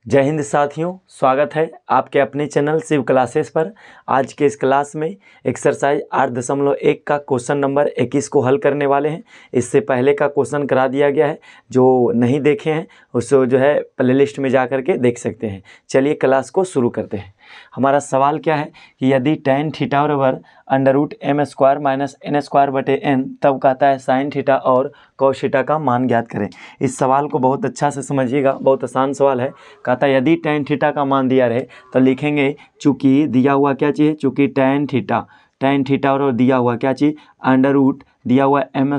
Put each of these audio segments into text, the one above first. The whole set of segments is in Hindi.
जय हिंद साथियों, स्वागत है आपके अपने चैनल शिव क्लासेस पर। आज के इस क्लास में एक्सरसाइज 8.1 का क्वेश्चन नंबर 21 को हल करने वाले हैं। इससे पहले का क्वेश्चन करा दिया गया है, जो नहीं देखे हैं उसको जो है प्लेलिस्ट में जा कर के देख सकते हैं। चलिए क्लास को शुरू करते हैं। हमारा सवाल क्या है कि यदि tan थीटा बराबर √m² - n²/n, तब कहता है sin थीटा और cos थीटा का मान ज्ञात करें। इस सवाल को बहुत अच्छा से समझिएगा, बहुत आसान सवाल है। कहता है यदि tan थीटा का मान दिया रहे तो लिखेंगे, चूँकि दिया हुआ क्या चीज़ है, चूँकि tan थीटा और दिया हुआ क्या चीज़, √ दिया हुआ m²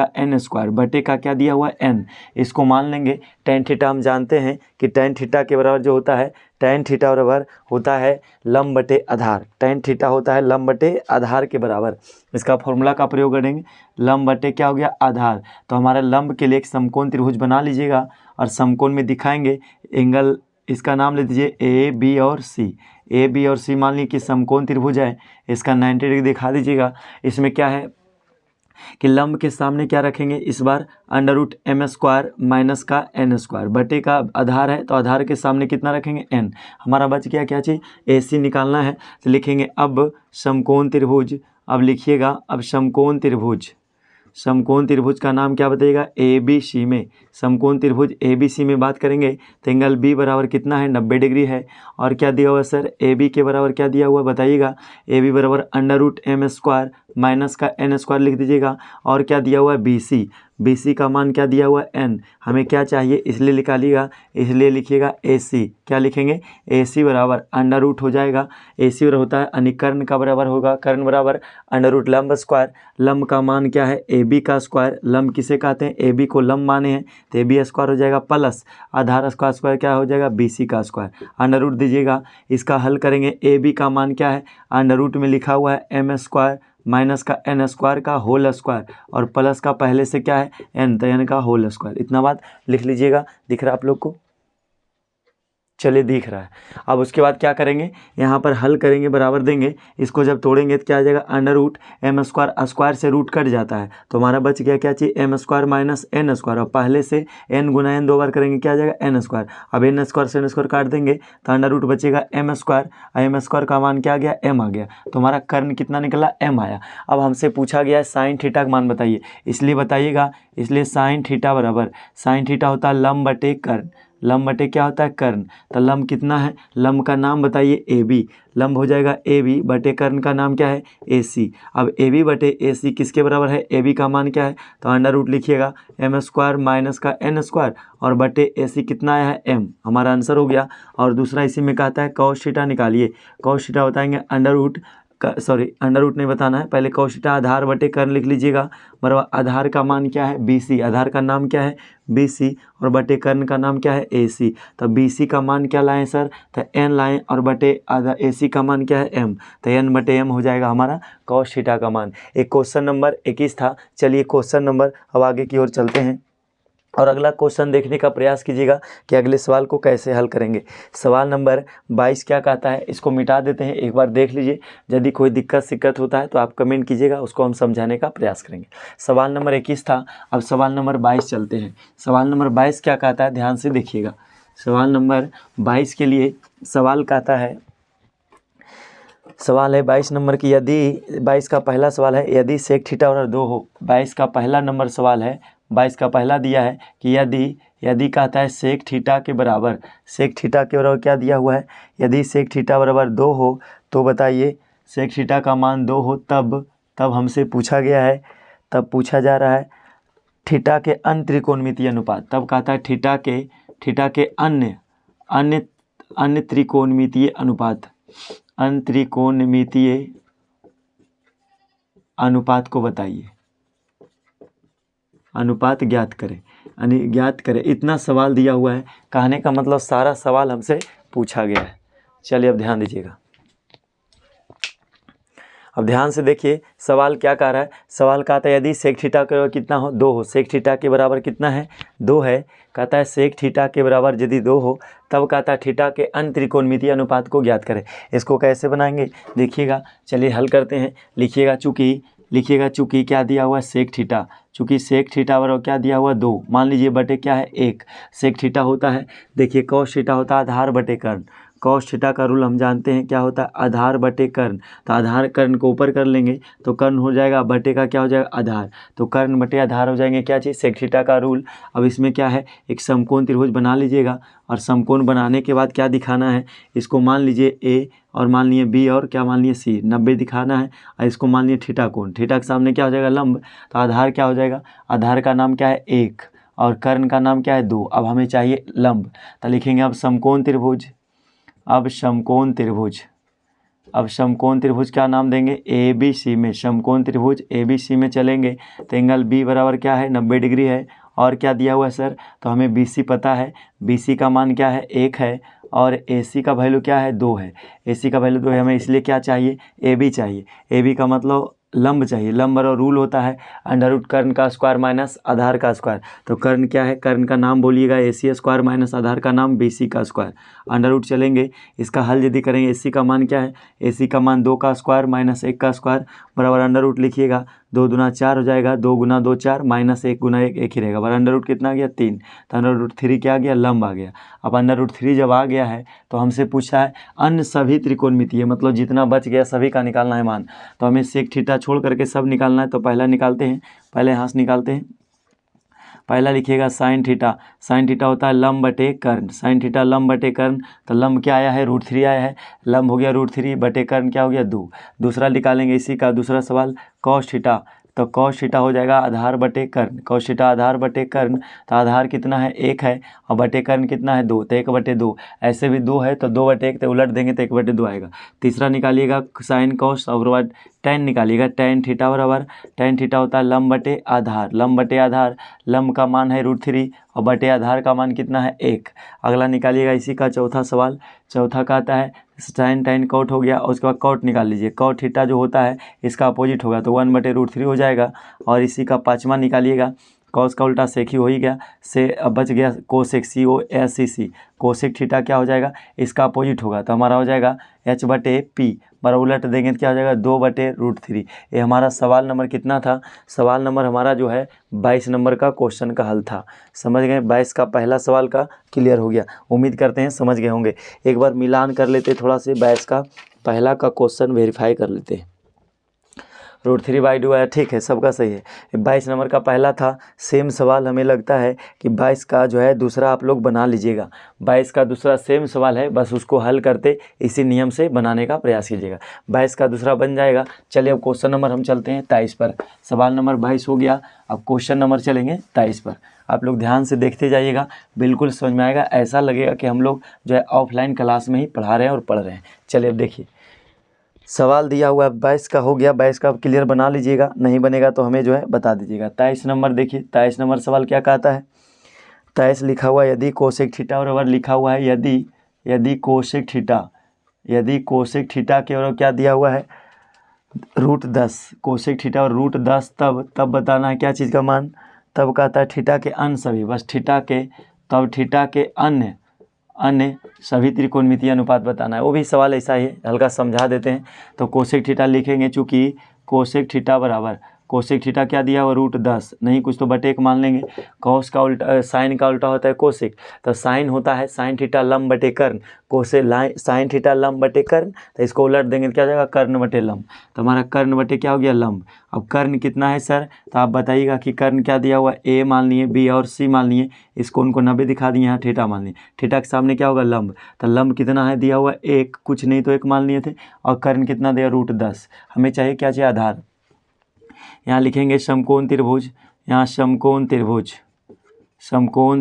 - n² बटे का क्या दिया हुआ n। इसको मान लेंगे tan थीटा हम जानते हैं कि tan थीटा के बराबर जो होता है, tan थीटा बराबर होता है लंब बटे आधार। tan थीटा होता है लंब बटे आधार के बराबर। इसका फॉर्मूला का प्रयोग करेंगे, लंब बटे क्या हो गया, आधार। तो हमारे लंब के लिए एक समकोण त्रिभुज बना लीजिएगा और समकोण में दिखाएंगे एंगल, इसका नाम ले दीजिए AB और C। AB और C मान लीजिए कि समकोण त्रिभुज है, इसका 90 डिग्री दिखा दीजिएगा। इसमें क्या है कि लंब के सामने क्या रखेंगे, इस बार √m² - का n² बटे का आधार है, तो आधार के सामने कितना रखेंगे, n। हमारा बच गया क्या चीज़, AC निकालना है। तो लिखेंगे अब समकोण त्रिभुज, अब लिखिएगा अब समकोण त्रिभुज का नाम क्या बताइएगा, ABC में। समकोण त्रिभुज ABC में बात करेंगे तो एंगल B बराबर कितना है, 90 डिग्री है। और क्या दिया हुआ सर, AB के बराबर क्या दिया हुआ बताइएगा, AB बराबर √m² - का n² लिख दीजिएगा। और क्या दिया हुआ है, BC का मान क्या दिया हुआ है, n। हमें क्या चाहिए इसलिए निकालिएगा, इसलिए लिखिएगा AC। क्या लिखेंगे, AC बराबर √ हो जाएगा। AC बराबर होता है अनिकर्ण का बराबर होगा, कर्ण बराबर √ लंब स्क्वायर। लंब का मान क्या है, AB का स्क्वायर। लंब किसे कहते हैं, AB को लंब माने हैं, तो AB² हो जाएगा प्लस आधार का स्क्वायर क्या हो जाएगा, BC का स्क्वायर। √ दीजिएगा। इसका हल करेंगे, AB का मान क्या है, √ में लिखा हुआ है m² - का n² का होल स्क्वायर और प्लस का पहले से क्या है n, तो n का होल स्क्वायर। इतना बात लिख लीजिएगा। दिख रहा है आप लोग को, चलिए दिख रहा है। अब उसके बाद क्या करेंगे, यहाँ पर हल करेंगे, बराबर देंगे। इसको जब तोड़ेंगे तो क्या आ जाएगा, √m², स्क्वायर से रूट कट जाता है, तो हमारा बच गया क्या चीज़, m² - n²। और पहले से n गुना n 2 बार करेंगे, क्या आ जाएगा, n²। अब n² से n² काट देंगे तो √ बचेगा m²। m² का मान क्या आ गया, m आ गया। तो हमारा कर्ण कितना निकला, m आया। अब हमसे पूछा गया है sin थीटा का मान बताइए, इसलिए बताइएगा, इसलिए sin थीटा बराबर, sin थीटा होता है लंब बटे कर्ण। लंब बटे क्या होता है, कर्ण। तो लंब कितना है, लंब का नाम बताइए AB। लंब हो जाएगा AB बटे कर्ण का नाम क्या है, AC। अब AB बटे AC किसके बराबर है, AB का मान क्या है, तो √ लिखिएगा m² - का n² और बटे AC कितना आया है, m। हमारा आंसर हो गया। और दूसरा इसी में कहता है cos थीटा निकालिए। cos थीटा बताएंगे √ नहीं बताना है, पहले cos थीटा आधार बटे कर्ण लिख लीजिएगा। बराबर आधार का मान क्या है, BC। आधार का नाम क्या है, BC और बटे कर्ण का नाम क्या है, AC। तो BC का मान क्या लाएं सर, तो n लाएं और बटे AC का मान क्या है, m। तो n बटे m हो जाएगा हमारा cos थीटा का मान। एक क्वेश्चन नंबर 21 था। चलिए क्वेश्चन नंबर अब आगे की ओर चलते हैं और अगला क्वेश्चन देखने का प्रयास कीजिएगा कि अगले सवाल को कैसे हल करेंगे। सवाल नंबर 22 क्या कहता है, इसको मिटा देते हैं, एक बार देख लीजिए। यदि कोई दिक्कत होता है तो आप कमेंट कीजिएगा, उसको हम समझाने का प्रयास करेंगे। सवाल नंबर 21 था, अब सवाल नंबर 22 चलते हैं। सवाल नंबर 22 क्या कहता है, ध्यान से देखिएगा। सवाल नंबर 22 के लिए सवाल कहता है, सवाल है 22 नंबर की, यदि 22 का पहला सवाल है, यदि sec थीटा बराबर 2 हो। 22 का पहला नंबर सवाल है, 22 का पहला दिया है कि यदि कहता है sec थीटा के बराबर, sec थीटा के बराबर क्या दिया हुआ है, यदि sec थीटा बराबर 2 हो तो बताइए sec थीटा का मान 2 हो तब हमसे पूछा गया है, तब पूछा जा रहा है थीटा के अन्य त्रिकोणमितीय अनुपात। तब कहता है थीटा के अन्य त्रिकोणमितीय अनुपात, अन्य त्रिकोणमितीय अनुपात को बताइए, अनुपात ज्ञात करें। इतना सवाल दिया हुआ है, कहने का मतलब सारा सवाल हमसे पूछा गया है। चलिए अब ध्यान दीजिएगा, अब ध्यान से देखिए सवाल क्या कह रहा है। सवाल कहता है यदि sec थीटा के बराबर कितना हो, 2 हो। sec थीटा के बराबर कितना है, 2 है। कहता है sec थीटा के बराबर यदि 2 हो तब कहता है थीटा के अन्य त्रिकोणमितीय अनुपात को ज्ञात करें। इसको कैसे बनाएंगे देखिएगा, चलिए हल करते हैं। लिखिएगा, चूँकि लिखिएगा चूँकि क्या दिया हुआ है सेक थीटा, चूँकि सेक थीटा बराबर क्या दिया हुआ 2, मान लीजिए बटे क्या है 1। सेक थीटा होता है, देखिए कॉस थीटा होता है आधार बटे कर्ण, कॉस थीटा का रूल हम जानते हैं क्या होता है आधार बटे कर्ण, तो आधार कर्ण को ऊपर कर लेंगे तो कर्ण हो जाएगा बटे का क्या हो जाएगा आधार, तो कर्ण बटे आधार हो जाएंगे क्या चीज़ सेक थीटा का रूल। अब इसमें क्या है एक समकोण त्रिभुज बना लीजिएगा, और समकोण बनाने के बाद क्या दिखाना है, इसको मान लीजिए ए और मान लिए बी और क्या मान लिए सी, 90 दिखाना है, और इसको मान लिए थीटा कोण, थीटा के सामने क्या हो जाएगा लंब, तो आधार क्या हो जाएगा, आधार का नाम क्या है 1 और कर्ण का नाम क्या है 2। अब हमें चाहिए लंब, तो लिखेंगे अब समकोण त्रिभुज, अब समकोण त्रिभुज, अब समकोण त्रिभुज क्या नाम देंगे ए बी सी में, समकोण त्रिभुज ए बी सी में चलेंगे तो एंगल बी बराबर क्या है 90 डिग्री है, और क्या दिया हुआ है सर, तो हमें बी सी पता है, बी सी का मान क्या है 1 है, और ए सी का वैल्यू क्या है 2 है, ए सी का वैल्यू 2 है, हमें इसलिए क्या चाहिए ए बी चाहिए, ए बी का मतलब लंब चाहिए, लंब और रूल होता है अंडर रूट कर्ण का स्क्वायर माइनस आधार का स्क्वायर, तो कर्ण क्या है, कर्ण का नाम बोलिएगा ए सी स्क्वायर माइनस आधार का नाम बी सी का स्क्वायर, अंडर रूट चलेंगे, इसका हल यदि करेंगे ए सी का मान क्या है, ए सी का मान 2 का स्क्वायर माइनस 1 का स्क्वायर बराबर अंडर रूट लिखिएगा 2 दूना 4 हो जाएगा, 2 गुना 2 4 माइनस 1 गुना 1 1 ही रहेगा, बराबर अंडर रूट कितना आ गया 3, तो अंडर रूट 3 क्या आ गया लंब आ गया। अब अंडर रूट 3 जब आ गया है तो हमसे पूछा है अन्य सभी त्रिकोणमितीय, मतलब जितना बच गया सभी का निकालना है मान, तो हमें सेक थीटा छोड़ करके सब निकालना है, तो पहला निकालते हैं, पहले यहाँ से निकालते हैं, पहला लिखिएगा साइन थीटा, साइन थीटा होता है लंब बटे कर्ण, साइन थीटा लंब बटे कर्ण, तो लंब क्या आया है √3 आया है, लंब हो गया √3 बटे कर्ण क्या हो गया 2। दूसरा निकालेंगे इसी का दूसरा सवाल कॉस थीटा, तो कॉस थीटा हो जाएगा आधार बटे कर्ण, कॉस थीटा आधार बटे कर्ण, तो आधार कितना है 1 है और बटे कर्ण कितना है 2, तो 1/2, ऐसे भी 2 है तो 2/1, तो उलट देंगे तो 1/2 आएगा। तीसरा निकालिएगा साइन कॉस और बाद टेन निकालिएगा, टेन थीटा बराबर, टेन थीटा होता है लंब बटे आधार, लंब बटे आधार, लंब का मान है √3 और बटे आधार का मान कितना है 1। अगला निकालिएगा इसी का चौथा सवाल, चौथा का आता है साइन टेन कॉट हो गया और उसके बाद कॉट निकाल लीजिए, कॉट थीटा जो होता है इसका अपोजिट होगा तो 1/√3 हो जाएगा। और इसी का पाँचवा निकालिएगा कॉस का उल्टा सेक ही हो ही गया, से अब बच गया कोसेक COSEC, कोसेक थीटा क्या हो जाएगा इसका अपोजिट होगा तो हमारा हो जाएगा H/P, बराबर उलट देंगे तो क्या हो जाएगा 2/√3। ये हमारा सवाल नंबर कितना था, सवाल नंबर हमारा जो है 22 नंबर का क्वेश्चन का हल था। समझ गए, 22 का पहला सवाल का क्लियर हो गया, उम्मीद करते हैं समझ गए होंगे। एक बार मिलान कर लेते थोड़ा से, 22 का पहला का क्वेश्चन वेरीफाई कर लेते हैं। √3/2 आया, ठीक है सबका सही है। 22 नंबर का पहला था, सेम सवाल हमें लगता है कि 22 का जो है दूसरा आप लोग बना लीजिएगा, 22 का दूसरा सेम सवाल है, बस उसको हल करते इसी नियम से बनाने का प्रयास कीजिएगा, 22 का दूसरा बन जाएगा। चलिए अब क्वेश्चन नंबर हम चलते हैं 23 पर, सवाल नंबर 22 हो गया, अब क्वेश्चन नंबर चलेंगे 23 पर। आप लोग ध्यान से देखते जाइएगा, बिल्कुल समझ में आएगा, ऐसा लगेगा कि हम लोग जो है ऑफलाइन क्लास में ही पढ़ा रहे हैं और पढ़ रहे हैं। चलिए अब देखिए सवाल दिया हुआ है 22 का हो गया, 22 का आप क्लियर बना लीजिएगा, नहीं बनेगा तो हमें जो है बता दीजिएगा। 23 नंबर देखिए, 23 नंबर सवाल क्या कहता है, 23 लिखा हुआ है यदि कोसेक थीटा बराबर लिखा हुआ है यदि कोसेक थीटा, यदि कोसेक थीटा के बराबर क्या दिया हुआ है √10, कोसेक थीटा और √10 तब बताना है क्या चीज़ का मान, तब कहता है थीटा के अन्य सभी, बस थीटा के तब थीटा के अन्य सभी त्रिकोणमितीय अनुपात बताना है। वो भी सवाल ऐसा ही है, हल्का समझा देते हैं। तो कोसेक थीटा लिखेंगे, चूँकि कोसेक थीटा बराबर, कोसेक थीटा क्या दिया हुआ √10, नहीं कुछ तो बटे 1 मान लेंगे, कॉस का उल्टा साइन का उल्टा होता है कोसेक, तो साइन होता है साइन थीटा लंब बटे कर्ण, कोसे साइन थीटा लंब बटे कर्ण, तो इसको उलट देंगे तो क्या हो जाएगा कर्ण बटे लंब, तो हमारा कर्ण बटे क्या हो गया लंब। अब कर्ण कितना है सर, तो आप बताइएगा कि कर्ण क्या दिया हुआ ए मान लिए, बी और सी मान लिए, इसको उनको 90 दिखा दिए, यहाँ थीटा मान लिए, थीटा के सामने क्या होगा लंब, तो लंब कितना है दिया हुआ 1, कुछ नहीं तो 1 मान लिए थे, और कर्ण कितना दिया √10, हमें चाहिए क्या चाहिए आधार। यहाँ लिखेंगे समकोण त्रिभुज, यहाँ समकोण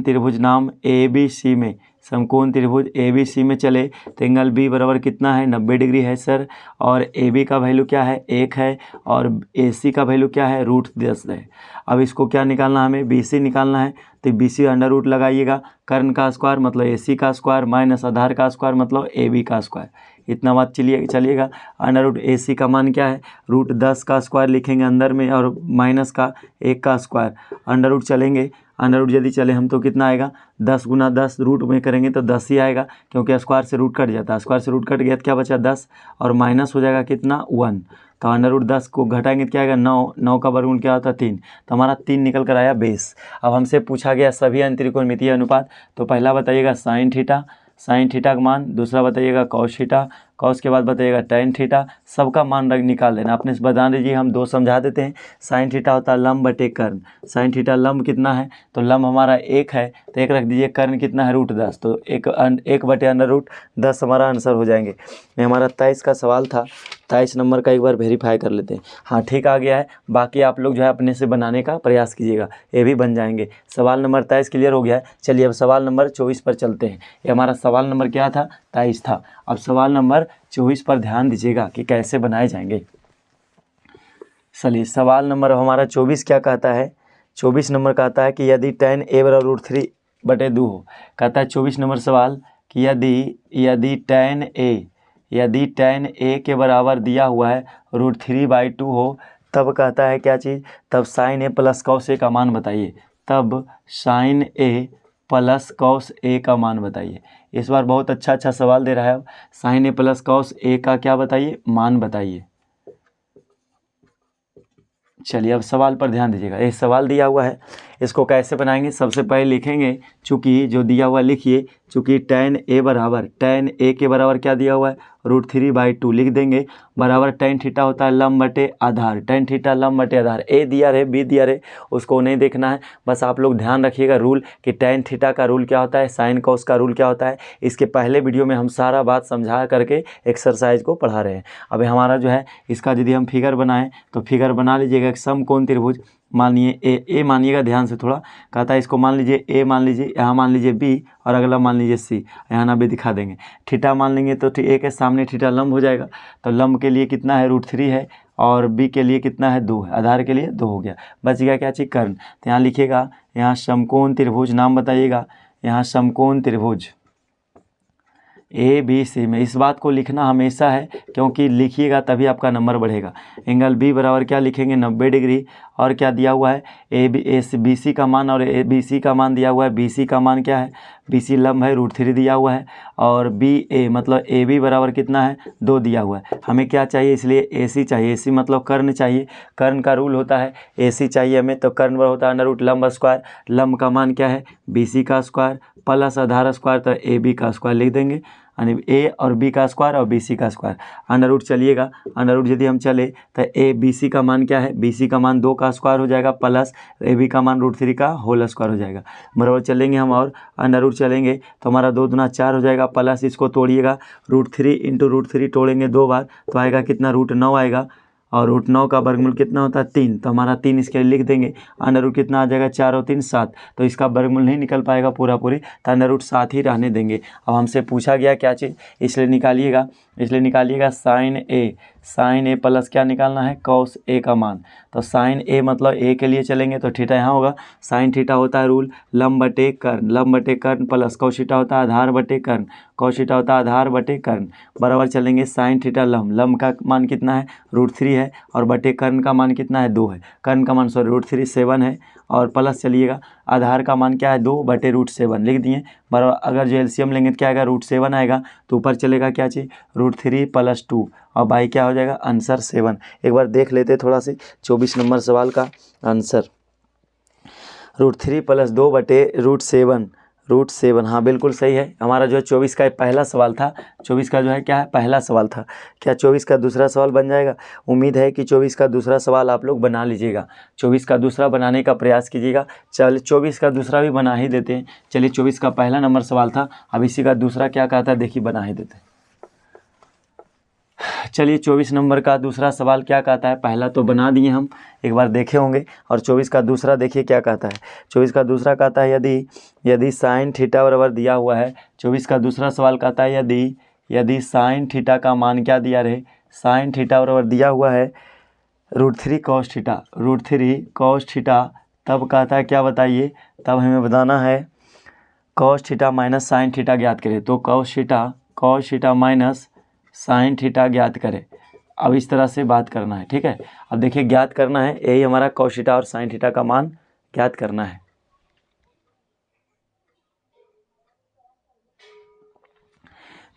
त्रिभुज नाम ABC में, समकोण त्रिभुज ABC में चले तो एंगल B बराबर कितना है 90 डिग्री है सर, और AB का वैल्यू क्या है 1 है, और AC का वैल्यू क्या है √10 है। अब इसको क्या निकालना है, हमें BC निकालना है, तो BC अंडर रूट लगाइएगा, कर्ण का स्क्वायर मतलब AC का स्क्वायर माइनस आधार का स्क्वायर मतलब AB का स्क्वायर, इतना बात चलिएगा। अंडर रूट AC का मान क्या है √10 का स्क्वायर लिखेंगे अंदर में, और माइनस का 1 का स्क्वायर, अंडर रूट चलेंगे, अंडर रूट यदि चले हम तो कितना आएगा 10 गुना 10 रूट में करेंगे तो 10 ही आएगा, क्योंकि स्क्वायर से रूट कट जाता है, स्क्वायर से रूट कट गया तो क्या बचा 10, और माइनस हो जाएगा कितना 1, तो अंडर रूट 10 को घटाएंगे तो क्या आएगा 9, 9 का वर्गमूल क्या होता है 3, तो हमारा 3 निकल कर आया बेस। अब हमसे पूछा गया सभी अंतरिकोणमितीय अनुपात, तो पहला बताइएगा साइन थीटा, साइन थीटा का मान, दूसरा बताइएगा कॉस थीटा, कॉस के बाद बताइएगा टेन थीटा, सबका मान निकाल देना। अपने से बता दीजिए, हम दो समझा देते हैं। साइन थीटा होता है लंब बटे कर्ण, साइन थीटा लंब कितना है, तो लंब हमारा 1 है, तो 1 रख दीजिए, कर्ण कितना है √10, तो 1 बटे √10 हमारा आंसर हो जाएंगे। ये हमारा 23 का सवाल था, 23 नंबर का एक बार वेरीफाई कर लेते हैं। हाँ ठीक आ गया है, बाकी आप लोग जो है अपने से बनाने का प्रयास कीजिएगा, ये भी बन जाएंगे। सवाल नंबर 23 क्लियर हो गया है। चलिए अब सवाल नंबर 24 पर चलते हैं। ये हमारा सवाल नंबर क्या था, 23 था। अब सवाल नंबर 24 पर ध्यान दीजिएगा कि कैसे बनाए जाएंगे। चलिए सवाल नंबर हमारा 24 क्या कहता है, 24 नंबर कहता है कि यदि tan a बराबर √3/2 हो। कहता है 24 नंबर सवाल कि यदि tan a के बराबर दिया हुआ है √3/2 हो, तब कहता है क्या चीज़, तब sin a plus cos a का मान बताइए, तब sin a plus cos a का मान बताइए। इस बार बहुत अच्छा सवाल दे रहा है। अब sin a plus cos a का क्या बताइए, मान बताइए। चलिए अब सवाल पर ध्यान दीजिएगा, ये सवाल दिया हुआ है, इसको कैसे बनाएंगे। सबसे पहले लिखेंगे, चूँकि जो दिया हुआ लिखिए, चूँकि tan a के बराबर क्या दिया हुआ है √3/2 लिख देंगे, बराबर tan थीटा होता है लंब बटे आधार, tan थीटा लंब बटे आधार। a दिया रहे b दिया रहे उसको नहीं देखना है, बस आप लोग ध्यान रखिएगा रूल कि tan थीटा का रूल क्या होता है, साइन कॉस का रूल क्या होता है। इसके पहले वीडियो में हम सारा बात समझा करके एक्सरसाइज को पढ़ा रहे हैं। अब हमारा जो है इसका यदि हम फिगर बनाएं तो फिगर बना लीजिएगा, एक समकोण त्रिभुज मानिए ए मानिएगा ध्यान से थोड़ा, कहता है इसको मान लीजिए ए, मान लीजिए यहाँ मान लीजिए बी, और अगला मान लीजिए सी, यहाँ ना भी दिखा देंगे। थीटा मान लेंगे तो ए के सामने थीटा लंब हो जाएगा, तो लंब के लिए कितना है √3 है, और बी के लिए कितना है 2 है, आधार के लिए 2 हो गया। बच गया क्या चीज़, कर्ण। तो यहाँ लिखिएगा, यहाँ समकोण त्रिभुज, नाम बताइएगा, यहाँ समकोण त्रिभुज ABC में। इस बात को लिखना हमेशा है, क्योंकि लिखिएगा तभी आपका नंबर बढ़ेगा। एंगल B बराबर क्या लिखेंगे 90 डिग्री, और क्या दिया हुआ है BC का मान, और ABC का मान दिया हुआ है। BC का मान क्या है, BC लंब है, √3 दिया हुआ है, और BA मतलब AB बराबर कितना है 2 दिया हुआ है। हमें क्या चाहिए, इसलिए AC चाहिए, AC मतलब कर्ण चाहिए। कर्ण का रूल होता है AC चाहिए हमें, तो कर्ण बराबर होता है अंडर रूट लंब स्क्वायर, लंब का मान क्या है BC का स्क्वायर प्लस आधार स्क्वायर, तो AB का स्क्वायर लिख देंगे, यानी A और B का स्क्वायर और BC का स्क्वायर। अंडर रूट चलिएगा, अंडर रूट यदि हम चले तो ABC का मान क्या है, BC का मान 2 का स्क्वायर हो जाएगा, प्लस AB का मान √3 का होल स्क्वायर हो जाएगा। बराबर चलेंगे हम, और अंडर रूट चलेंगे तो हमारा 2 दूना 4 हो जाएगा, प्लस इसको तोड़िएगा, √3 इंटू √3 तोड़ेंगे 2 बार तो आएगा कितना, √9 आएगा, और √9 का वर्गमूल कितना होता है 3, तो हमारा 3 इसके लिए लिख देंगे। अंडर रूट कितना आ जाएगा 4 और 3 7, तो इसका वर्गमूल नहीं निकल पाएगा पूरी, तो अंडर रूट 7 ही रहने देंगे। अब हमसे पूछा गया क्या चीज़, इसलिए निकालिएगा साइन ए प्लस क्या निकालना है cos a का मान। तो साइन ए मतलब a के लिए चलेंगे तो थीटा यहाँ होगा, साइन थीटा होता है रूल लंब बटे कर्ण, प्लस cos थीटा होता है आधार बटे कर्ण, cos थीटा होता है आधार बटे कर्ण, बराबर चलेंगे साइन थीटा लंब का मान कितना है √3 है, और बटे कर्ण का मान कितना है 2 है, कर्ण का मान √3 7 है, और प्लस चलिएगा आधार का मान क्या है 2 बटे √7 लिख दिए, बराबर। अगर जो एलसीएम लेंगे तो क्या आएगा √7 आएगा, तो ऊपर चलेगा क्या चीज़ √3 + 2, और बाई क्या हो जाएगा आंसर 7। एक बार देख लेते थोड़ा से 24 नंबर सवाल का आंसर, √3 + 2 बटे √7, हाँ बिल्कुल सही है। हमारा जो है 24 का पहला सवाल था, 24 का जो है क्या है पहला सवाल था। क्या 24 का दूसरा सवाल बन जाएगा? उम्मीद है कि 24 का दूसरा सवाल आप लोग बना लीजिएगा, 24 का दूसरा बनाने का प्रयास कीजिएगा। चल 24 का दूसरा भी बना ही देते हैं। चलिए 24 का पहला नंबर सवाल था, अब इसी का दूसरा क्या कहता है देखिए, बना ही देते हैं। चलिए 24 नंबर का दूसरा सवाल क्या कहता है, पहला तो बना दिए हम, एक बार देखे होंगे, और 24 का दूसरा देखिए क्या कहता है। 24 का दूसरा कहता है यदि साइन थीटा बराबर दिया हुआ है, 24 का दूसरा सवाल कहता है यदि साइन थीटा का मान क्या दिया रहे, साइन थीटा बराबर दिया हुआ है √3 cos थीटा, तब कहता है क्या बताइए, तब हमें बताना है cos theta minus sine theta ज्ञात करें। तो cos theta minus sine theta ज्ञात करें। अब इस तरह से बात करना है, ठीक है। अब देखिए ज्ञात करना है, यही हमारा cos थीटा और साइन थीटा का मान ज्ञात करना है।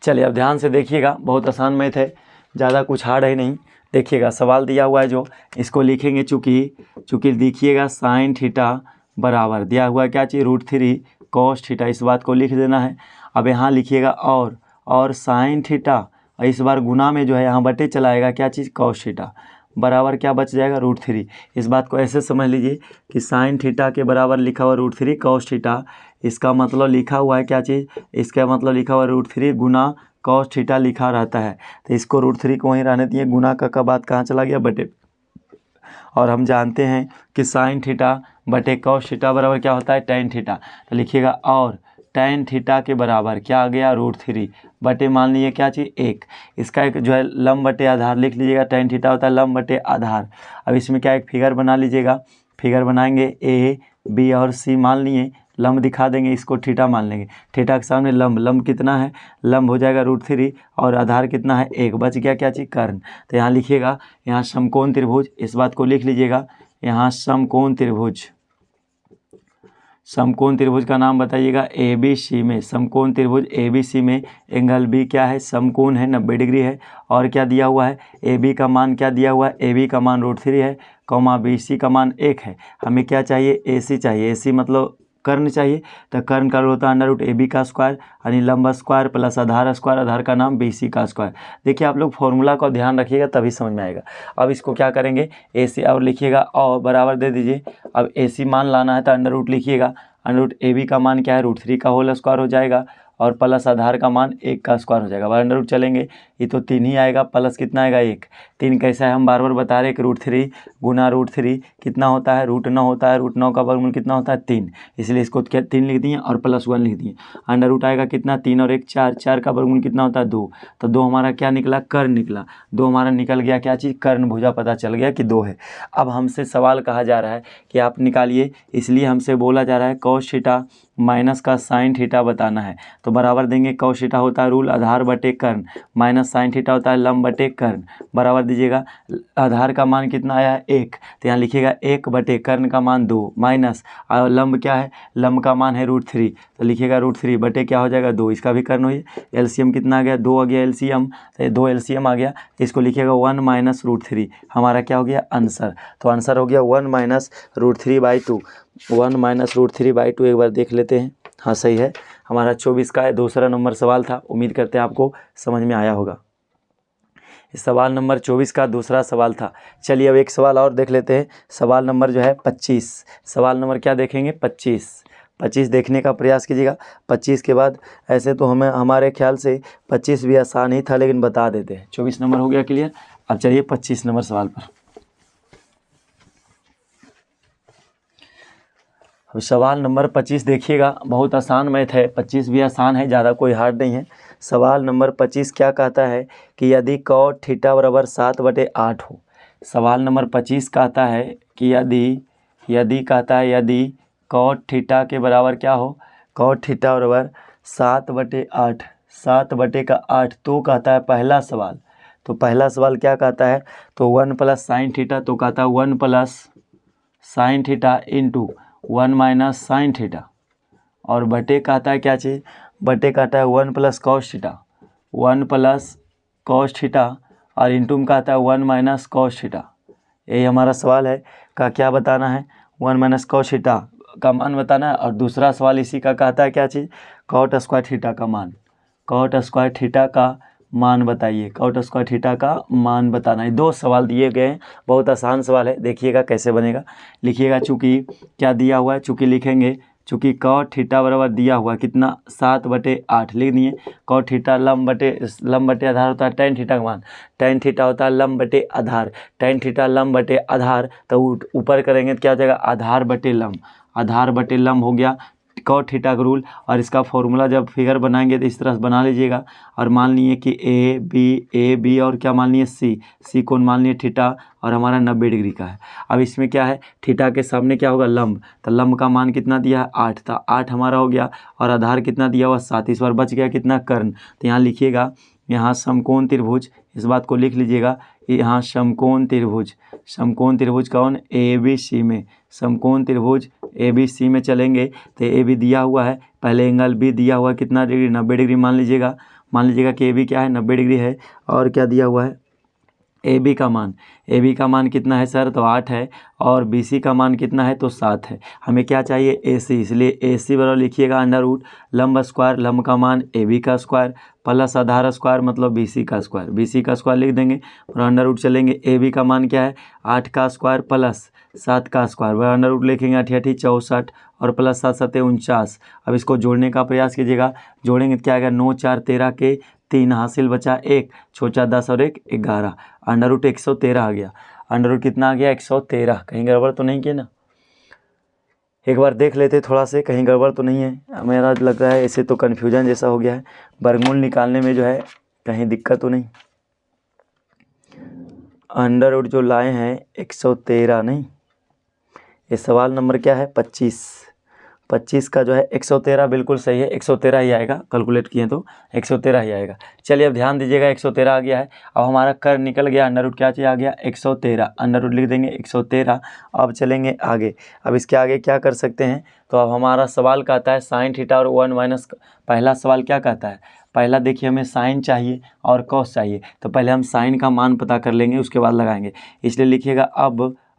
चलिए अब ध्यान से देखिएगा, बहुत आसान मैथ है, ज़्यादा कुछ हार्ड है नहीं, देखिएगा सवाल दिया हुआ है जो, इसको लिखेंगे चूँकि देखिएगा साइन थीटा बराबर दिया हुआ है क्या चीज़, √3 cos थीटा, इस बात को लिख देना है। अब यहाँ लिखिएगा और साइन थीटा, और इस बार गुना में जो है यहाँ बटे चलाएगा क्या चीज़, cos थीटा बराबर क्या बच जाएगा, √3। इस बात को ऐसे समझ लीजिए कि साइन थीटा के बराबर लिखा हुआ √3 cos थीटा, इसका मतलब लिखा हुआ है क्या चीज़, इसका मतलब लिखा हुआ √3 गुना cos थीटा लिखा रहता है, तो इसको √3 को वहीं रहने दिए, गुना का बात कहाँ चला गया, बटे। और हम जानते हैं कि साइन थीटा बटे cos थीटा बराबर क्या होता है, tan थीटा। तो लिखिएगा और tan थीटा के बराबर क्या आ गया, √3 बटे मान लीजिए क्या चीज़ 1। इसका एक जो है लंब बटे आधार लिख लीजिएगा, tan थीटा होता है लंब बटे आधार। अब इसमें क्या एक फिगर बना लीजिएगा, फिगर बनाएंगे A B और C मान लिए, लंब दिखा देंगे, इसको थीटा मान लेंगे, थीटा के सामने लंब कितना है, लंब हो जाएगा √3 और आधार कितना है 1, बच गया क्या चीज़, कर्ण। तो यहाँ लिखिएगा, यहाँ समकोण त्रिभुज, इस बात को लिख लीजिएगा, यहाँ समकोण त्रिभुज का नाम बताइएगा ABC में, समकोण त्रिभुज ABC में एंगल B क्या है, समकोण है, 90 डिग्री है। और क्या दिया हुआ है, AB का मान क्या दिया हुआ है, AB का मान √3 है, BC का मान 1 है। हमें क्या चाहिए, AC चाहिए, AC मतलब कर्ण चाहिए, तो कर्ण का होता है √AB का स्क्वायर, यानी लंब स्क्वायर प्लस आधार स्क्वायर, आधार का नाम BC का स्क्वायर। देखिए आप लोग फॉर्मूला का ध्यान रखिएगा तभी समझ में आएगा। अब इसको क्या करेंगे, AC और लिखिएगा और बराबर दे दीजिए। अब AC मान लाना है तो √ लिखिएगा, √AB का मान क्या है, √3 का होल स्क्वायर हो जाएगा और प्लस आधार का मान 1 का स्क्वायर हो जाएगा। √ चलेंगे, ये तो 3 ही आएगा, प्लस कितना आएगा 1। 3 कैसा है, हम बार बार बता रहे हैं कि √3 गुना √3 कितना होता है, √9 होता है, √9 का वर्गमूल कितना होता है 3, इसलिए इसको क्या 3 लिख दिए और +1 लिख दिए। √ आएगा कितना, 3 और 1 4, 4 का वर्गमूल कितना होता है 2, तो 2 हमारा क्या निकला, कर्ण निकला। 2 हमारा निकल गया क्या चीज़, कर्ण भुजा, पता चल गया कि 2 है। अब हमसे सवाल कहा जा रहा है कि आप निकालिए, इसलिए हमसे बोला जा रहा है cos थीटा माइनस का साइन थीटा बताना है, तो बराबर देंगे cos थीटा होता है रूल आधार बटे कर्ण, माइनस साइन थीटा होता है लंब बटे कर्ण, बराबर दीजिएगा। आधार का मान कितना आया है 1, तो यहाँ लिखिएगा 1 बटे कर्ण का मान 2, माइनस और लंब क्या है, लंब का मान है √3, तो लिखिएगा √3 बटे क्या हो जाएगा 2, इसका भी कर्ण हो जाए। एलसीएम कितना आ गया, 2 आ गया एलसीएम, तो 2 एलसीएम आ गया, इसको लिखिएगा 1 - √3, हमारा क्या हो गया आंसर। तो आंसर हो गया 1 - √3/2, 1 - √3/2। एक बार देख लेते हैं, हाँ सही है, हमारा 24 का है, दूसरा नंबर सवाल था। उम्मीद करते हैं आपको समझ में आया होगा। सवाल नंबर 24 का दूसरा सवाल था। चलिए अब एक सवाल और देख लेते हैं, सवाल नंबर जो है 25। सवाल नंबर क्या देखेंगे, 25 देखने का प्रयास कीजिएगा। 25 के बाद ऐसे तो हमारे ख्याल से 25 भी आसान ही था, लेकिन बता देते हैं। 24 नंबर हो गया क्लियर। अब चलिए 25 नंबर सवाल पर। अब सवाल नंबर 25 देखिएगा, बहुत आसान मैथ है, 25 भी आसान है, ज़्यादा कोई हार्ड नहीं है। सवाल नंबर 25 क्या कहता है कि यदि cot थीटा बराबर 7/8 हो। सवाल नंबर 25 कहता है कि यदि cot थीटा के बराबर क्या हो, cot थीटा बराबर 7/8, 7/8, तो कहता है पहला सवाल, तो पहला सवाल क्या कहता है, तो 1 + sin थीटा, तो कहता है 1 + sin theta into 1 - sin theta, और बटे कहता है क्या चीज़, बटे कहता है 1 + cos थीटा, 1 + cos थीटा, और इंटू में कहता है 1 - cos थीटा। यही हमारा सवाल है, का क्या बताना है, 1 - cos थीटा का मान बताना है। और दूसरा सवाल इसी का कहता है क्या चीज़, cot स्क्वायर थीटा का मान, cot स्क्वायर थीटा का मान बताइए, cot स्क्वायर थीटा का मान बताना है। 2 सवाल दिए गए हैं, बहुत आसान सवाल है, देखिएगा कैसे बनेगा। लिखिएगा, चूँकि क्या दिया हुआ है, चूँकि लिखेंगे, चूँकि cot थीटा बराबर दिया हुआ कितना 7/8 लिख दिए। cot थीटा लंब बटे आधार होता है tan थीटा का मान, tan थीटा होता है लंब बटे आधार, tan थीटा लंब बटे आधार, तो ऊपर करेंगे तो क्या हो जाएगा आधार बटे लंब हो गया cot थीटा का रूल। और इसका फॉर्मूला जब फिगर बनाएंगे तो इस तरह से बना लीजिएगा। और मान लिए कि ए बी और क्या मान लिए सी कोण मान लिए थीटा, और हमारा 90 डिग्री का है। अब इसमें क्या है, थीटा के सामने क्या होगा लंब, तो लंब का मान कितना दिया है 8, तो 8 हमारा हो गया, और आधार कितना दिया हुआ 7, इस बार बच गया कितना कर्ण। तो यहाँ लिखिएगा, यहाँ समकोण त्रिभुज, इस बात को लिख लीजिएगा, यहाँ समकोण त्रिभुज कौन, ABC में, समकोण त्रिभुज ABC में चलेंगे तो AB दिया हुआ है, पहले एंगल B दिया हुआ है कितना डिग्री, 90 डिग्री मान लीजिएगा कि AB क्या है 90 डिग्री है। और क्या दिया हुआ है, AB का मान कितना है सर, तो 8 है, और BC का मान कितना है, तो 7 है। हमें क्या चाहिए, AC, इसलिए AC बराबर लिखिएगा अंडर रूट लंब स्क्वायर, लंब का मान AB का स्क्वायर प्लस आधार स्क्वायर मतलब BC का स्क्वायर, BC का स्क्वायर लिख देंगे और अंडर रूट चलेंगे। AB का मान क्या है, 8 का स्क्वायर प्लस 7 का स्क्वायर, अंडर रूट लिखेंगे 8 8 64 और प्लस 7 7 49। अब इसको जोड़ने का प्रयास कीजिएगा, जोड़ेंगे तो क्या आएगा, 9 4 13 के 3 हासिल बचा 1, छोचा 10 और 1 11, अंडर रूट 113 आ गया। अंडर रूट कितना आ गया, 113। कहीं गड़बड़ तो नहीं किया ना, एक बार देख लेते थोड़ा से, कहीं गड़बड़ तो नहीं है। मेरा लग रहा है ऐसे तो कन्फ्यूजन जैसा हो गया है, वर्गमूल निकालने में जो है कहीं दिक्कत तो नहीं। अंडर रूट जो लाए हैं 113 नहीं, ये सवाल नंबर क्या है, 25 का जो है 113 बिल्कुल सही है, 113 ही आएगा, कैलकुलेट किए तो 113 ही आएगा। चलिए अब ध्यान दीजिएगा, 113 आ गया है। अब हमारा कर निकल गया, अंडर रूट क्या चाहिए आ गया, 113, अंडर रूट लिख देंगे 113। अब चलेंगे आगे, अब इसके आगे क्या कर सकते हैं, तो अब हमारा सवाल कहता है साइन थीटा और 1 माइनस, पहला सवाल क्या कहता है, पहला देखिए हमें साइन चाहिए और कॉस चाहिए, तो पहले हम साइन का मान पता कर लेंगे, उसके बाद लगाएंगे। इसलिए लिखिएगा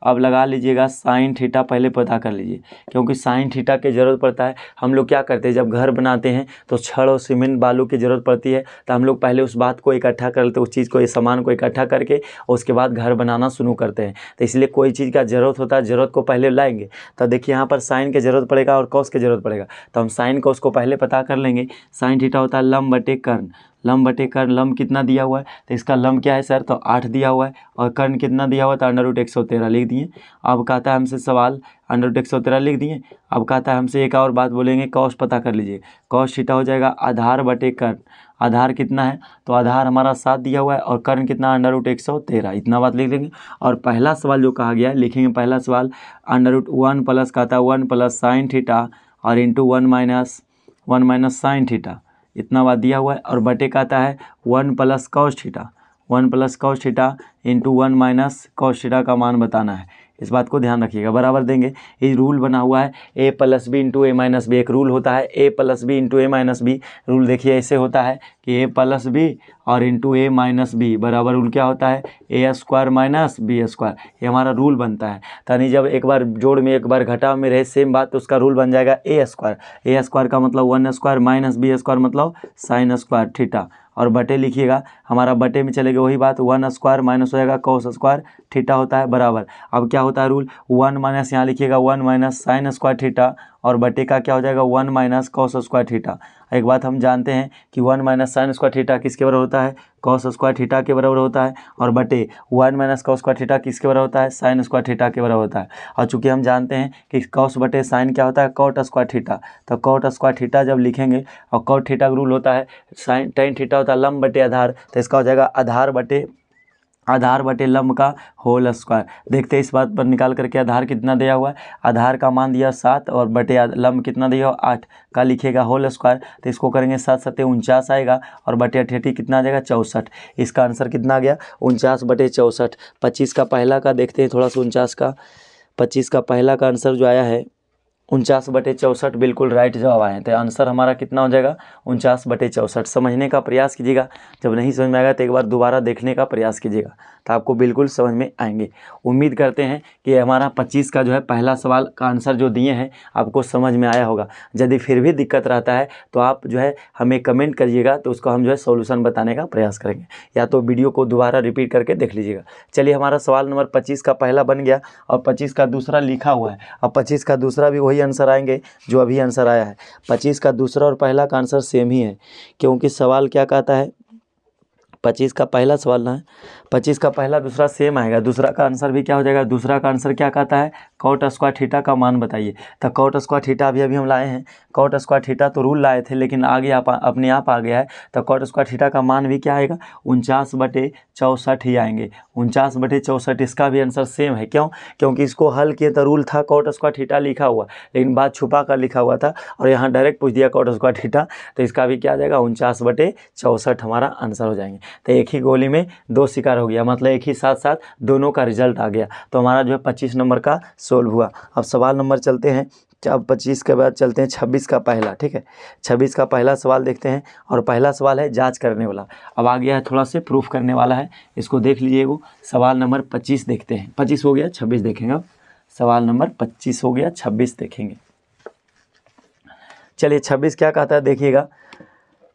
अब लगा लीजिएगा साइन थीटा पहले पता कर लीजिए, क्योंकि साइन थीटा की ज़रूरत पड़ता है। हम लोग क्या करते हैं, जब घर बनाते हैं तो छड़ और सीमेंट बालू की ज़रूरत पड़ती है, तो हम लोग पहले उस बात को इकट्ठा कर लेते हैं, उस चीज़ को, इस सामान को इकट्ठा करके और उसके बाद घर बनाना शुरू करते हैं। तो इसलिए कोई चीज़ का ज़रूरत होता है, ज़रूरत को पहले लाएंगे। तो देखिए यहाँ पर साइन की ज़रूरत पड़ेगा और कॉस की ज़रूरत पड़ेगा, तो हम साइन कॉस को पहले पता कर लेंगे। साइन थीटा होता है लंब बटे कर्ण, लंब बटे कर्ण, लंब कितना दिया हुआ है, तो इसका लंब क्या है सर, तो 8 दिया हुआ है, और कर्ण कितना दिया हुआ है, तो अंडर रूट 113 लिख दिए। अब कहता है हमसे सवाल, अंडर रूट 113 लिख दिए। अब कहता है हमसे एक और बात बोलेंगे, कॉस पता कर लीजिए। कॉस थीटा हो जाएगा आधार बटे कर्ण, आधार कितना है, तो आधार हमारा 7 दिया हुआ है, और कर्ण कितना, अंडर रूट 113, इतना बात लिख देंगे। और पहला सवाल जो कहा गया है लिखेंगे, पहला सवाल अंडर रूट 1 प्लस कहता है 1 प्लस साइन थीटा और इंटू 1 माइनस साइन थीटा, इतना बात दिया हुआ है। और बटे का आता है 1 plus cos theta, 1 plus cos theta into 1 minus cos theta का मान बताना है। इस बात को ध्यान रखिएगा, बराबर देंगे। ये रूल बना हुआ है a plus B into A minus B, एक रूल होता है a plus B into A minus B. Rule देखिए ऐसे होता है कि a प्लस बी और इंटू ए माइनस बी बराबर रूल क्या होता है, A square minus B square, ये हमारा रूल बनता है। यानी जब एक बार जोड़ में एक बार घटाव में रहे सेम बात, तो उसका रूल बन जाएगा ए स्क्वायर का मतलब 1 स्क्वायर माइनस बी स्क्वायर मतलब साइन स्क्वायर थीटा, और बटे लिखिएगा, हमारा बटे में चलेगा वही बात, 1 स्क्वायर माइनस हो जाएगा कॉस स्क्वायर थीटा होता है बराबर। अब क्या होता है रूल, 1 माइनस यहाँ लिखिएगा 1 माइनस साइन स्क्वायर थीटा, और बटे का क्या हो जाएगा 1 माइनस कॉस स्क्वायर थीटा। एक बात हम जानते हैं कि 1 माइनस साइन स्क्वायर थीटा किसके बराबर होता है, कॉस स्क्वायर थीटा के बराबर होता है, और बटे 1 माइनस कॉस स्क्वायर थीटा किसके बराबर होता है, साइन स्क्वायर थीटा के बराबर होता है। और चूंकि हम जानते हैं कि कॉस बटे साइन क्या होता है, कॉट स्क्वायर थीटा, तो कॉट स्क्वायर थीटा जब लिखेंगे, और कॉट थीटा का रूल होता है साइन टेन थीटा होता है लंब बटे आधार, तो इसका हो जाएगा आधार बटे लंब का होल स्क्वायर। देखते हैं इस बात पर निकाल करके, आधार कितना दिया हुआ है, आधार का मान दिया 7 और बटे लंब कितना दिया हुआ 8 का लिखेगा होल स्क्वायर, तो इसको करेंगे 7 7 49 आएगा, और बटे 88 कितना आ जाएगा 64। इसका आंसर कितना आ गया 49 बटे 64। 25 का पहला का देखते हैं थोड़ा सा, 25 का पहला का आंसर जो आया है 49 बटे 64 बिल्कुल राइट जवाब आए। तो आंसर हमारा कितना हो जाएगा 49 बटे 64। समझने का प्रयास कीजिएगा, जब नहीं समझ में आएगा तो एक बार दोबारा देखने का प्रयास कीजिएगा, तो आपको बिल्कुल समझ में आएंगे। उम्मीद करते हैं कि हमारा 25 का जो है पहला सवाल का आंसर जो दिए हैं आपको समझ में आया होगा। यदि फिर भी दिक्कत रहता है तो आप जो है हमें कमेंट करिएगा, तो उसको हम जो है सॉल्यूशन बताने का प्रयास करेंगे, या तो वीडियो को दोबारा रिपीट करके देख लीजिएगा। चलिए, हमारा सवाल नंबर 25 का पहला बन गया, और 25 का दूसरा लिखा हुआ है। अब 25 का दूसरा भी वही आंसर आएंगे जो अभी आंसर आया है। 25 का दूसरा और पहला का आंसर सेम ही है, क्योंकि सवाल क्या कहता है, 25 का पहला सवाल ना है, 25 का पहला दूसरा सेम आएगा। दूसरा का आंसर भी क्या हो जाएगा, दूसरा का आंसर क्या कहता है, कॉट स्क्वायर थीटा का मान बताइए। तो कॉट स्क्वायर थीटा अभी हम लाए हैं, कॉट स्क्वायर थीटा तो रूल लाए थे, लेकिन आगे अपने आप आ गया है। तो कॉट स्क्वायर थीटा का मान भी क्या आएगा 49 बटे 64 ही आएंगे। 49 बटे 64 इसका भी आंसर सेम है। क्यों? क्योंकि इसको हल किए तो रूल था कॉट स्क्वायर थीटा लिखा हुआ, लेकिन बात छुपा कर लिखा हुआ था, और यहाँ डायरेक्ट पूछ दिया कॉट स्क्वायर थीटा, तो इसका भी क्या आ जाएगा 49 बटे 64 हमारा आंसर हो जाएंगे। तो एक ही गोली में दो शिकार हो गया, मतलब एक ही साथ साथ दोनों का रिजल्ट आ गया। तो हमारा जो है 25 नंबर का सोल्व हुआ। अब सवाल नंबर चलते हैं अब 25 के बाद चलते हैं 26 का पहला, ठीक है। 26 का पहला सवाल देखते हैं, और पहला सवाल है जांच करने वाला। अब आ गया है थोड़ा से प्रूफ करने वाला है, इसको देख लीजिए। वो सवाल नंबर 25 देखते हैं। 25 हो गया, 26 देखेंगे। अब सवाल नंबर 25 हो गया, 26 देखेंगे। चलिए 26 क्या कहता है देखिएगा।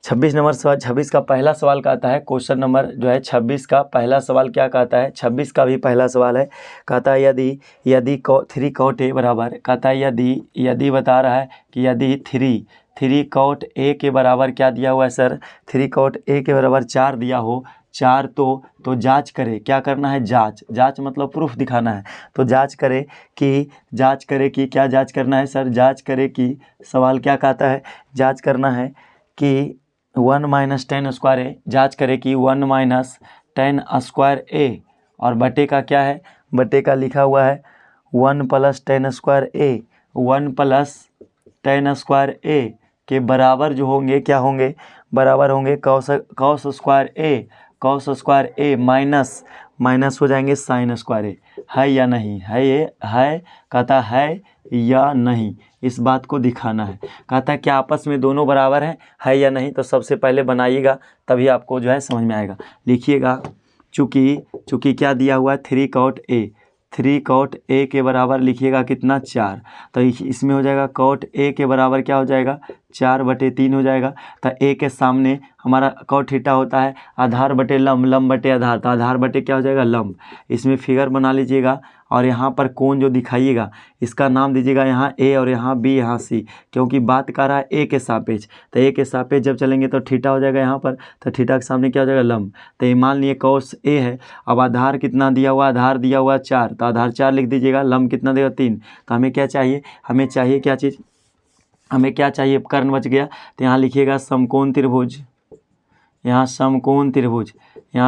26 नंबर सवाल, 26 का पहला सवाल कहता है, क्वेश्चन नंबर जो है 26 का पहला सवाल क्या कहता है, 26 का भी पहला सवाल है। कहता है यदि 3 cot a बराबर, कहता है यदि बता रहा है कि यदि 3 cot a के बराबर क्या दिया हुआ है सर, 3 cot a के बराबर 4 दिया हो, 4 तो जांच करे, क्या करना है, जांच मतलब प्रूफ दिखाना है। तो जांच करे कि क्या जांच करना है सर, जांच करे कि, सवाल क्या कहता है, जांच करना है कि 1 - 10 स्क्वायर ए, जाँच करें कि 1 - 10 स्क्वायर ए, और बटे का क्या है, बटे का लिखा हुआ है 1 + 10 स्क्वायर ए, 1 + 10 स्क्वायर ए के बराबर जो होंगे, क्या होंगे, बराबर होंगे cos स्क्वायर ए माइनस हो जाएंगे sin स्क्वायर ए। है या नहीं है, ये है, कहता है या नहीं, इस बात को दिखाना है। कहता है क्या आपस में दोनों बराबर हैं, है या नहीं। तो सबसे पहले बनाइएगा, तभी आपको जो है समझ में आएगा। लिखिएगा चूँकि क्या दिया हुआ है 3 cot a के बराबर लिखिएगा कितना, 4। तो इसमें हो जाएगा cot a के बराबर क्या हो जाएगा, 4/3 हो जाएगा। तो a के सामने हमारा cot थीटा होता है आधार बटे लंब बटे आधार, तो आधार बटे क्या हो जाएगा, लंब। इसमें फिगर बना लीजिएगा, और यहाँ पर कोण जो दिखाइएगा इसका नाम दीजिएगा यहाँ a और यहाँ b, यहाँ c, क्योंकि बात कर रहा है a के सापेक्ष। तो a के सापेक्ष जब चलेंगे तो थीटा हो जाएगा यहाँ पर, तो थीटा के सामने क्या हो जाएगा, लंब। तो ये मान लिए cos a है। अब आधार कितना दिया हुआ, आधार दिया हुआ 4, तो आधार 4 लिख दीजिएगा, लंब कितना देगा, 3। तो हमें क्या चाहिए, हमें चाहिए क्या चीज़, हमें क्या चाहिए, कर्ण बच गया। तो यहाँ लिखिएगा समकोण त्रिभुज, यहाँ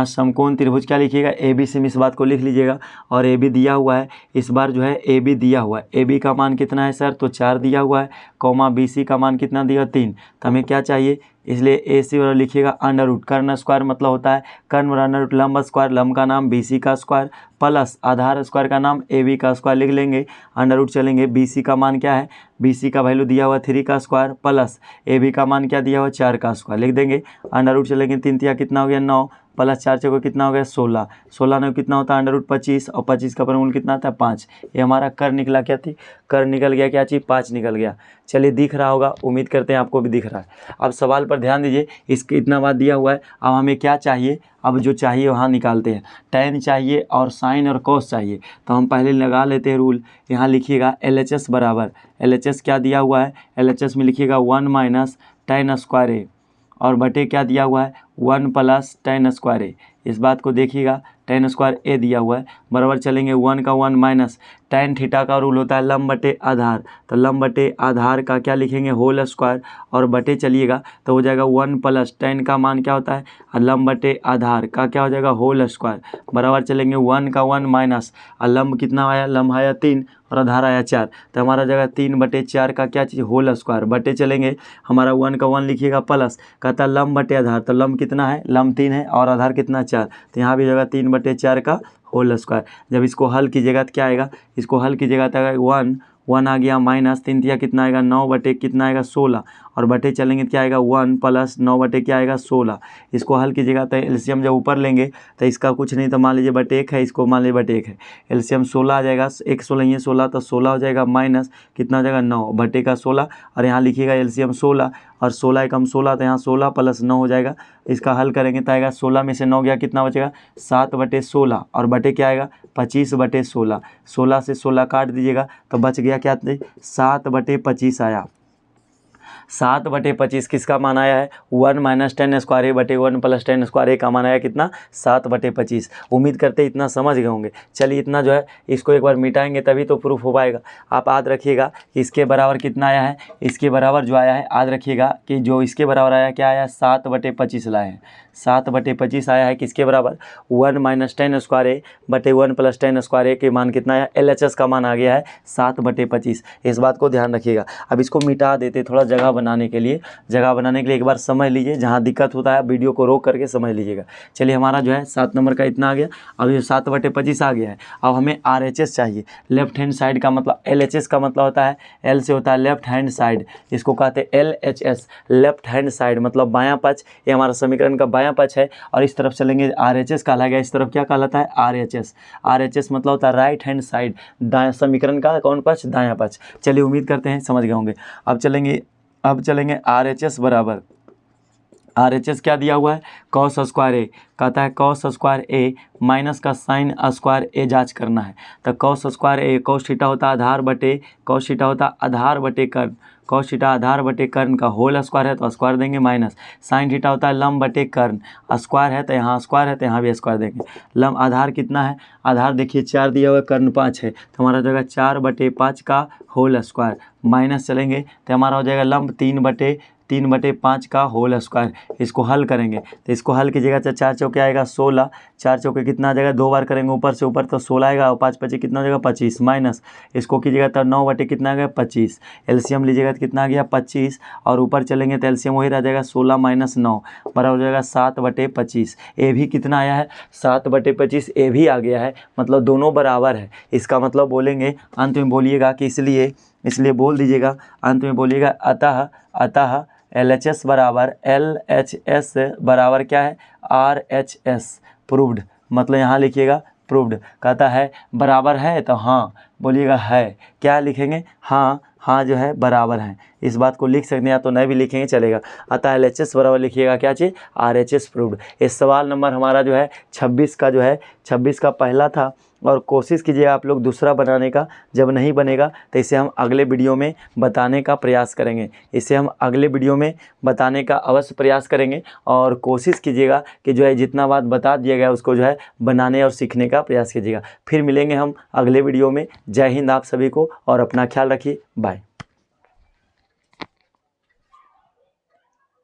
समकोण त्रिभुज क्या लिखिएगा, ए बी सी में इस बात को लिख लीजिएगा। और ए बी दिया हुआ है, इस बार जो है ए बी दिया हुआ है, ए बी का मान कितना है सर, तो 4 दिया हुआ है, कॉमा बी सी का मान कितना दिया, 3। तो हमें क्या चाहिए, इसलिए ए सी वाला लिखिएगा अंडर रूट, कर्ण स्क्वायर मतलब होता है कर्ण बराबर अंडर रूट लंब स्क्वायर, लंब का नाम बी सी का स्क्वायर, प्लस आधार स्क्वायर का नाम ए बी का स्क्वायर लिख लेंगे, अंडर रूट चलेंगे। बी सी का मान क्या है, बी सी का वैल्यू दिया हुआ 3 का स्क्वायर, प्लस ए बी का मान क्या दिया हुआ 4 का स्क्वायर लिख देंगे। अंडर रूट चलेंगे, 3 तिया कितना हो गया 9, प्लस 4 चौको कितना हो गया 16, 16 में कितना होता है अंडर रूट 25, और 25 का वर्गमूल कितना था 5। ये हमारा कर निकला, क्या थी, कर निकल गया, क्या चीज़, 5 निकल गया। चलिए दिख रहा होगा, उम्मीद करते हैं आपको भी दिख रहा है। अब सवाल पर ध्यान दीजिए, इसके इतना बात दिया हुआ है। अब हमें क्या चाहिए, अब जो चाहिए वहाँ निकालते हैं। tan चाहिए और sin और cos चाहिए, तो हम पहले लगा लेते हैं रूल। यहाँ लिखिएगा LHS बराबर, LHS क्या दिया हुआ है, LHS में लिखिएगा 1 - tan स्क्वायर ए, और बटे क्या दिया हुआ है 1 + tan स्क्वायर ए। इस बात को देखिएगा, tan स्क्वायर ए दिया हुआ है, बराबर चलेंगे 1 का 1 माइनस tan थीटा का रूल होता है लंब बटे आधार, तो लंब बटे आधार का क्या लिखेंगे होल स्क्वायर, और बटे चलिएगा तो हो जाएगा 1 + tan का मान क्या होता है, लंब बटे आधार का क्या हो जाएगा होल स्क्वायर, बराबर चलेंगे 1 का 1 माइनस, और लंब कितना आया, लंब आया 3 और आधार आया 4, तो हमारा जगह 3/4 का क्या चीज़ होल स्क्वायर, बटे चलेंगे हमारा 1 का 1 लिखिएगा प्लस, कहता लंब बटे आधार, तो लंब कितना है, लंब 3 है और आधार कितना 4, तो यहाँ भी जगह 3/4 का होल स्क्वायर। जब इसको हल कीजिएगा तो क्या आएगा, इसको हल कीजिएगा तो 1 आ गया, माइनस 3 तिया कितना आएगा 9 बटे कितना आएगा 16, और बटे चलेंगे तो क्या आएगा 1 + 9 बटे क्या आएगा 16। इसको हल कीजिएगा तो एलसीएम जब ऊपर लेंगे तो इसका कुछ नहीं, तो मान लीजिए बटे 1 है, इसको मान लीजिए बटे 1 है, एलसीएम 16 आ जाएगा, 1 16 ये 16, तो 16 हो जाएगा माइनस कितना हो जाएगा 9 बटे का 16, और यहाँ लिखिएगा एलसीएम 16 और 16 एकम 16, तो यहाँ 16 + 9 हो जाएगा। इसका हल करेंगे तो आएगा 16 में से 9 गया कितना बचेगा 7/16, और बटे क्या आएगा 25/16, 16 से 16 काट दीजिएगा तो बच गया क्या 7/25 आया। 7/25 किसका मान आया है, 1 - tan स्क्वायर ए बटे 1 + tan स्क्वायर ए का मान आया कितना 7/25। उम्मीद करते इतना समझ गए होंगे। चलिए इतना जो है इसको एक बार मिटाएंगे तभी तो प्रूफ हो पाएगा। आप याद रखिएगा इसके बराबर कितना आया है, इसके बराबर जो आया है याद रखिएगा कि जो इसके बराबर आया क्या आया 7/25 लाए हैं, 7/25 आया है किसके बराबर 1 - 10 स्क्वायर ए बटे 1 + 10 स्क्वायर ए के मान कितना है LHS का मान आ गया है 7/25। इस बात को ध्यान रखिएगा। अब इसको मिटा देते थोड़ा जगह बनाने के लिए एक बार समझ लीजिए, जहाँ दिक्कत होता है वीडियो को रोक करके समझ लीजिएगा। चलिए हमारा जो है 7 नंबर का इतना आ गया। अब ये 7/25 आ गया है। अब हमें RHS चाहिए, लेफ्ट हैंड साइड का मतलब LHS का मतलब होता है L से होता है लेफ्ट हैंड साइड, इसको कहते हैं LHS लेफ्ट हैंड साइड मतलब बायां पक्ष। ये हमारा समीकरण का बायां पक्ष है और इस तरफ चलेंगे RHS कहलाएगा, इस तरफ क्या कहलाता है RHS मतलब होता है राइट हैंड साइड, दायां समीकरण का कौन पक्ष दायां पक्ष। चलिए उम्मीद करते हैं समझ गए होंगे। अब चलेंगे RHS क्या दिया हुआ है cos स्क्वायर ए, कहता है cos स्क्वायर ए माइनस का साइन स्क्वायर ए जांच करना है। तो cos स्क्वायर ए cos थीटा होता है आधार बटे कर्ण, cos थीटा आधार बटे कर्ण का होल स्क्वायर है तो स्क्वायर देंगे, माइनस साइन थीटा होता है लंब बटे कर्ण, स्क्वायर है तो यहाँ स्क्वायर है तो यहाँ भी स्क्वायर देंगे। लंब आधार कितना है, आधार देखिए 4 दिया हुआ है, कर्ण 5 है तो हमारा हो जाएगा 4/5 का होल स्क्वायर, माइनस चलेंगे तो हमारा हो जाएगा लंब 3/5 का होल स्क्वायर। इसको हल करेंगे तो इसको हल कीजिएगा तो 4 चौके आएगा 16, 4 चौके कितना आ जाएगा 2 बार करेंगे ऊपर से ऊपर तो 16 आएगा और 5 5 कितना हो जाएगा 25, माइनस इसको कीजिएगा तो 9 कितना आ गया 25, एलसीएम लीजिएगा तो कितना आ गया 25 और ऊपर चलेंगे तो एलसीएम वही रह जाएगा 16 - 9 बराबर हो जाएगा 7/25। ए भी कितना आया है 7/25, ए भी आ गया है मतलब दोनों बराबर है। इसका मतलब बोलेंगे अंत में बोलिएगा कि इसलिए बोल दीजिएगा अंत में बोलिएगा अतः LHS बराबर क्या है RHS प्रूव्ड, मतलब यहाँ लिखिएगा प्रूव्ड। कहता है बराबर है तो हाँ बोलिएगा है, क्या लिखेंगे हाँ जो है बराबर है। इस बात को लिख सकते हैं या तो नहीं भी लिखेंगे चलेगा। अतः LHS बराबर लिखिएगा क्या चीज़ RHS प्रूव्ड। इस सवाल नंबर हमारा जो है 26 का पहला था और कोशिश कीजिएगा आप लोग दूसरा बनाने का। जब नहीं बनेगा तो इसे हम अगले वीडियो में बताने का प्रयास करेंगे, और कोशिश कीजिएगा कि जो है जितना बात बता दिया गया उसको जो है बनाने और सीखने का प्रयास कीजिएगा। फिर मिलेंगे हम अगले वीडियो में। जय हिंद आप सभी को और अपना ख्याल रखिए, बाय।